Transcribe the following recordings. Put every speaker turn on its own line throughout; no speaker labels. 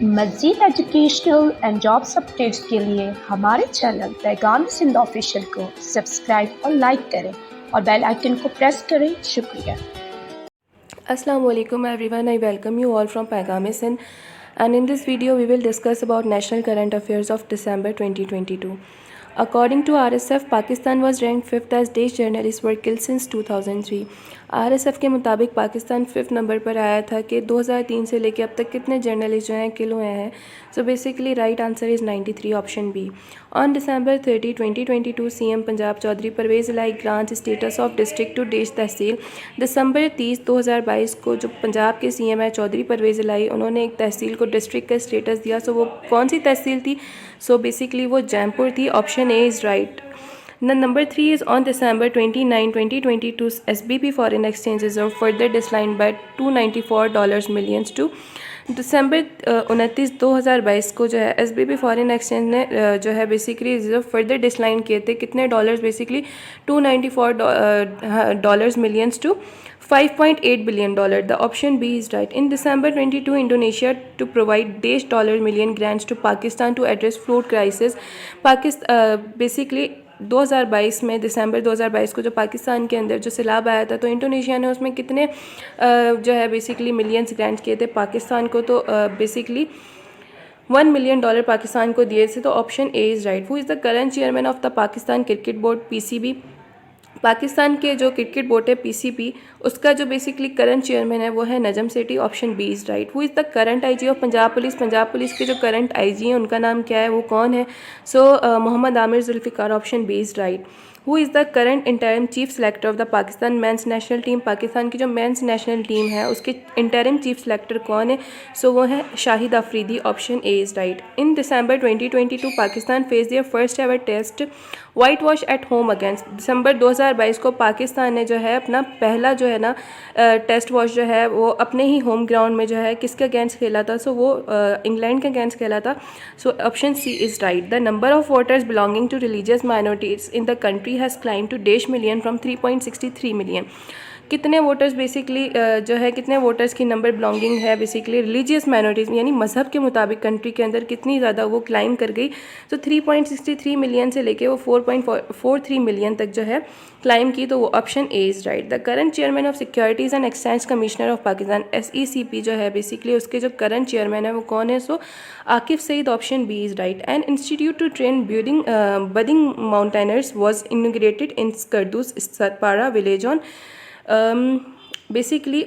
मज़ीद educational and jobs updates के लिए हमारे चैनल पैगाम सिंध ऑफिशियल को सब्सक्राइब और लाइक करें और बेल आइकन को प्रेस करें। शुक्रिया।
Assalamu alaikum everyone, I welcome you all from Paigam Sindh, and in this video we will discuss about national current affairs of December 2022. According to RSF, Pakistan was ranked 5th as Desh journalists were killed since 2003. RSF के मुताबिक Pakistan 5th number पर आया था कि 2003 से लेकर अब तक कितने जर्नलिस्ट जो हैं किल हुए हैं. So basically right answer is 93, option B. On December 30, 2022, CM Punjab Chaudhry Pervaiz Elahi grant status of district to देश तहसील. दिसंबर 30, 2022 को जो पंजाब के CM है चौधरी परवेज़ इलाही, उन्होंने एक तहसील को डिस्ट्रिक्ट का स्टेटस दिया. सो वो कौन सी तहसील थी? सो बेसिकली वो जैमपुर थी. Option A is right. Number 3 is on December 29, 2022, SBP foreign exchange reserve further declined by $294 million to दिसंबर 29, 2022 को जो है SBP फॉरेन एक्सचेंज ने जो है बेसिकली रिजर्व फर्दर डिक्लाइन किए थे. कितने dollars? Basically $294 millions to $5.8 billion. The option B is right. In December 22, Indonesia to provide $1 million grants to Pakistan to address flood crisis. Basically 2022 में दिसंबर 2022 को जो पाकिस्तान के अंदर जो सैलाब आया था, तो इंडोनेशिया ने उसमें कितने जो है बेसिकली मिलियंस ग्रांट किए थे पाकिस्तान को. तो बेसिकली $1 मिलियन पाकिस्तान को दिए थे. तो option A is right. Who is the current chairman of the Pakistan cricket board PCB? Pakistan के जो क्रिकेट बोर्ड है PCB, उसका जो बेसिकली करंट चेयरमैन है वो है Najam Sethi. Option B is right. Who is the current IG of Punjab police? Punjab police के जो करंट IG हैं उनका नाम क्या है, वो कौन है? So Mohammad Amir Zulfiqar. Option B is right. Who is the current interim chief selector of the Pakistan men's national team? Pakistan की जो मेंस नेशनल टीम है उसके इंटरिम चीफ सेलेक्टर कौन है? सो वो है Shahid Afridi. Option A is right. In December 2022 Pakistan face their first ever test whitewash at home against. दिसंबर 2022 को पाकिस्तान ने जो है अपना पहला जो है ना टेस्ट वॉश जो है वो अपने ही होम ग्राउंड में जो है किसके अगेंस्ट खेला था? सो वो इंग्लैंड के अगेंस्ट खेला था. So option C is right. The number of voters belonging to religious minorities in the country has climb to 1.5 million from 3.63 million. कितने वोटर्स बेसिकली जो है कितने वोटर्स की नंबर बिलोंगिंग है बेसिकली रिलीजियस माइनॉरिटीज़ यानी मज़हब के मुताबिक कंट्री के अंदर कितनी ज़्यादा वो क्लाइम कर गई? तो 3.63 मिलियन से लेके वो 4.43 मिलियन तक जो है क्लाइम की. तो वो option A is right. The current chairman of securities and exchange commissioner of Pakistan SECP जो है बेसिकली उसके जो करंट चेयरमैन है वो कौन है? So Akif Saeed. Option B is right. And institute to train budding mountaineers was inaugurated in Skardu's Satpara village on. Basically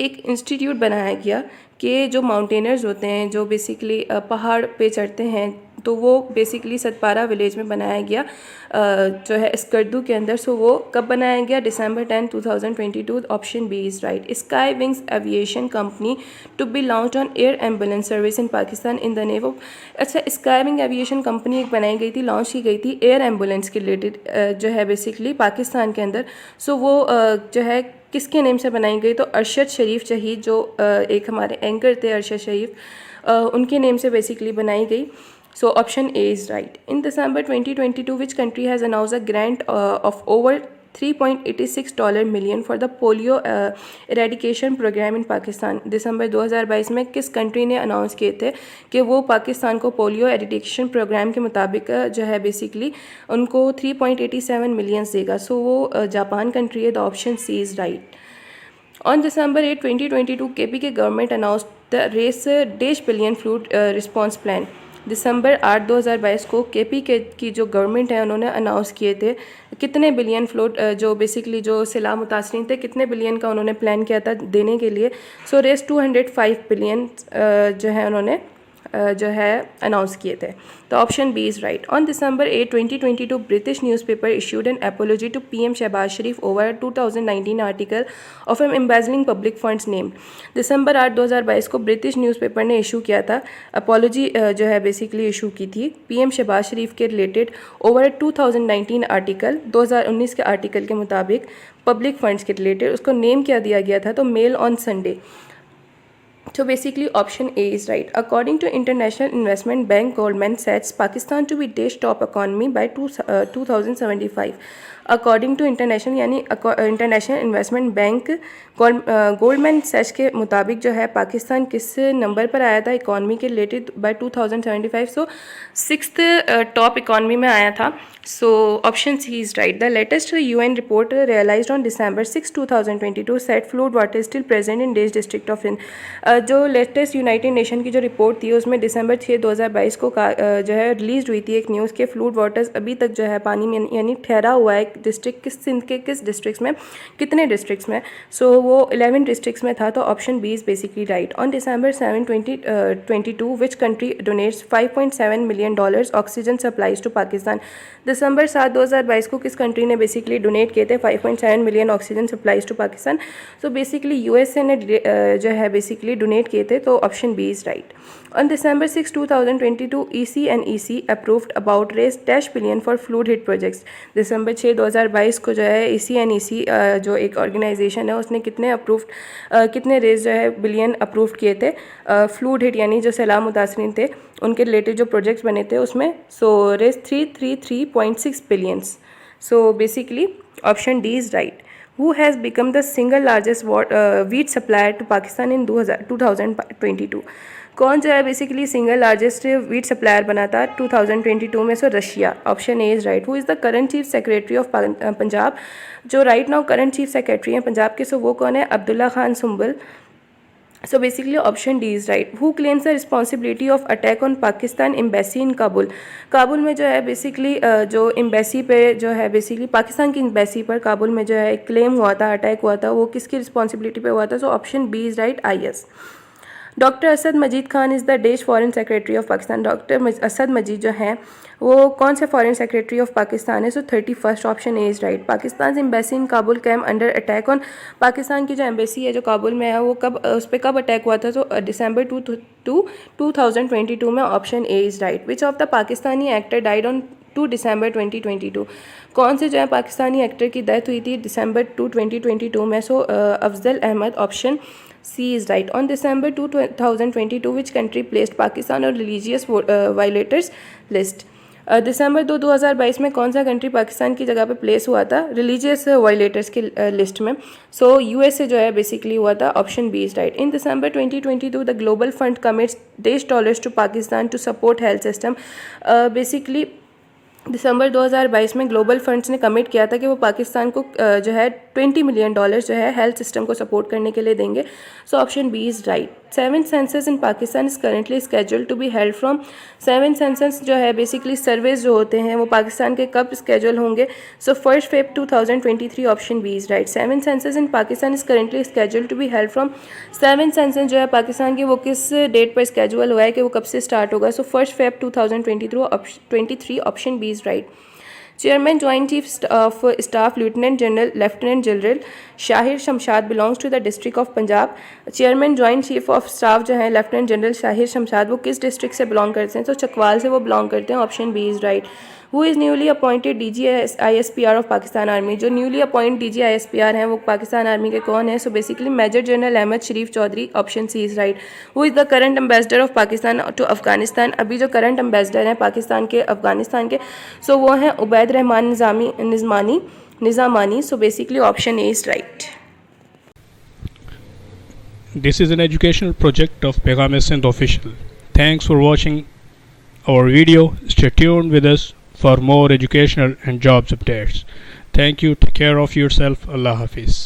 एक institute बनाया गया कि जो माउंटेनर्स होते हैं जो बेसिकली पहाड़ पे चढ़ते हैं, तो वो बेसिकली सतपारा विलेज में बनाया गया जो है स्कर्दू के अंदर. सो वो कब बनाया गया? December 10, 2022. Option B is right. Sky wings aviation company to be launch on air ambulance service in Pakistan in the name of. अच्छा, स्काई विंग एविएशन कंपनी एक बनाई गई थी, लॉन्च की गई थी एयर एम्बुलेंस के रिलेटेड जो है बेसिकली पाकिस्तान के अंदर. सो वो जो है किसके नेम से बनाई गई? तो अरशद शरीफ शहीद जो एक हमारे एंकर थे अरशद शरीफ, उनके नेम से बेसिकली बनाई गई. So option A is right. In December 2022, which country has announced a grant of over $3.86 million for the polio eradication program in Pakistan? दिसंबर 2022 में किस कंट्री ने अनाउंस किए थे कि वो पाकिस्तान को पोलियो एरिडिकेशन प्रोग्राम के मुताबिक जो है बेसिकली उनको 3.87 मिलियंस देगा? सो वो जापान कंट्री है. The option C is right. On December 8, 2022, KP के government announce the race $1 billion flood response plan. दिसंबर 8, 2022 को KP की जो गवर्नमेंट है उन्होंने अनाउंस किए थे कितने बिलियन फ्लूड जो बेसिकली जो सैलाब मुतासरीन थे कितने बिलियन का उन्होंने प्लान किया था देने के लिए. सो रेस 205 बिलियन जो है उन्होंने जो है अनाउंस किए थे. तो option B is right. On December 8, 2022, British newspaper issued an apology to PM Shahbaz Sharif over 2019 article of एम एम्बेजलिंग पब्लिक फंड्स नेम. दिसंबर 8, 2022 को ब्रिटिश न्यूज़पेपर ने इशू किया था अपोलॉजी जो है बेसिकली इशू की थी PM शहबाज शरीफ के रिलेटेड ओवर 2019 आर्टिकल 2019 के आर्टिकल के मुताबिक पब्लिक फंड्स के रिलेटेड. उसको नेम क्या दिया गया था? तो Mail on Sunday. So basically option A is right. According to International Investment Bank, Goldman sets Pakistan to be Day's top economy by 2075. According to international यानी international investment bank Goldman Sachs के मुताबिक जो है पाकिस्तान किस number पर आया था economy के related by 2075. So sixth top economy में आया था. So option C is right. The latest UN report realized on December 6, 2022 set flood water still present in days district of Sindh. जो लेटेस्ट यूनाइटेड नेशन की जो report थी उसमें December 6, 2022 को जो है रिलीज हुई थी एक न्यूज़ के फ्लूड वाटर्स अभी तक जो है पानी में यानी ठहरा हुआ है डिस्ट्रिक्ट किस सिंध के किस डिस्ट्रिक्ट्स में कितने डिस्ट्रिक्ट्स में. सो वो 11 डिस्ट्रिक्ट्स में था. तो option B is basically right. On December 7, 2022 which country donates $5.7 million oxygen supplies to Pakistan. December 7, 2022 को किस कंट्री ने बेसिकली डोनेट किए थे 5.7 million oxygen supplies to Pakistan. So basically USA ने जो है बेसिकली डोनेट किए थे. तो option B is right. On December 6, 2022 EC and EC approved about raise $10 for flood hit projects. December 6, 2022 को जो है EC and EC जो एक ऑर्गेनाइजेशन है उसने कितने रेज जो है बिलियन अप्रूव किए थे फ्लूड हिट यानी जो सैलाब मुतासरीन थे उनके रिलेटेड जो प्रोजेक्ट्स बने थे उसमें. So raise 333.6 billions. So basically option D is right. Who has become the single largest wheat supplier to Pakistan in 2022? कौन जो है basically single largest wheat supplier बना था 2022 में. So Russia. Option A is right. Who is the current chief secretary of Punjab. जो right now current chief secretary हैं पंजाब के. So वो कौन है? Abdullah Khan Sumbal. So basically option D is right. Who claims the responsibility of attack on Pakistan embassy in Kabul. Kabul में जो है basically जो एम्बेसी पे जो है बेसिकली पाकिस्तान की एम्बेसी पर काबुल में जो है क्लेम हुआ था अटैक हुआ था वो किसकी रिस्पॉन्सिबिलिटी पे हुआ था. So option B is right. IS. Doctor Asad Majid Khan is the dash foreign secretary of Pakistan. Doctor Asad Majid जो हैं वो कौन से फॉरेन सेक्रेटरी ऑफ पाकिस्तान है. So 31st. Option A is right. Pakistan embassy in Kabul came under attack on. Pakistan की जो एम्बेसी है जो काबुल में है वो उस पर कब अटैक हुआ था. तो December 2022 में. Option A is right. Which of the Pakistani actor died on 2 December 2022. कौन से जो है पाकिस्तानी एक्टर की डेथ हुई थी December 2, 2022 में. So Afzal Ahmad. Option C is right. On December 2, 2022 which country placed Pakistan on religious violators list. December 2, 2022 में कौन सा कंट्री पाकिस्तान की जगह पे प्लेस हुआ था रिलीजियस वायलेटर्स की लिस्ट में. सो USA जो है बेसिकली हुआ था. Option B is right. In December 2022 the global fund commits $10 to Pakistan to support health system. Basically दिसंबर 2022 में ग्लोबल फंड्स ने कमिट किया था कि वो पाकिस्तान को जो है $20 मिलियन जो है हेल्थ सिस्टम को सपोर्ट करने के लिए देंगे. So option B is right. 7th census in Pakistan is currently scheduled to be held from. 7th census जो है बेसिकली सर्वेज जो होते हैं वो पाकिस्तान के कब स्केड्यूल होंगे. So 1 February 2023. Option B is right. 7th census in Pakistan is currently scheduled to be held from. 7th census जो है पाकिस्तान की वो किस डेट पर स्केड्यूल हुआ है कि वो कब से स्टार्ट होगा. So 1 February 2023. Option B is right. Chairman Joint Chief of Staff Lieutenant General Shahir Shamshad belongs to the district of Punjab. Chairman joint chief of staff जो है लेफ्टिनेंट जनरल शाहिर शमशाद वो किस डिस्ट्रिक्ट से बिलोंग करते हैं. तो चकवाल से वो बिलोंग करते हैं. Option B is right. Who is newly appointed DG ISPR of Pakistan army. जो न्यूली अपॉइंट DG ISPR हैं वो पाकिस्तान आर्मी के कौन है. So basically major general Ahmed Sharif Chaudhry. Option C is right. Who is the current ambassador of Pakistan to Afghanistan. अभी जो current ambassador हैं पाकिस्तान के अफगानिस्तान के सो वो हैं Ubaid Rehman Nizamani. So basically option A is right.
This is an educational project of Paigam Sindh Official. Thanks for watching our video. Stay tuned with us for more educational and jobs updates. Thank you. Take care of yourself. Allah Hafiz.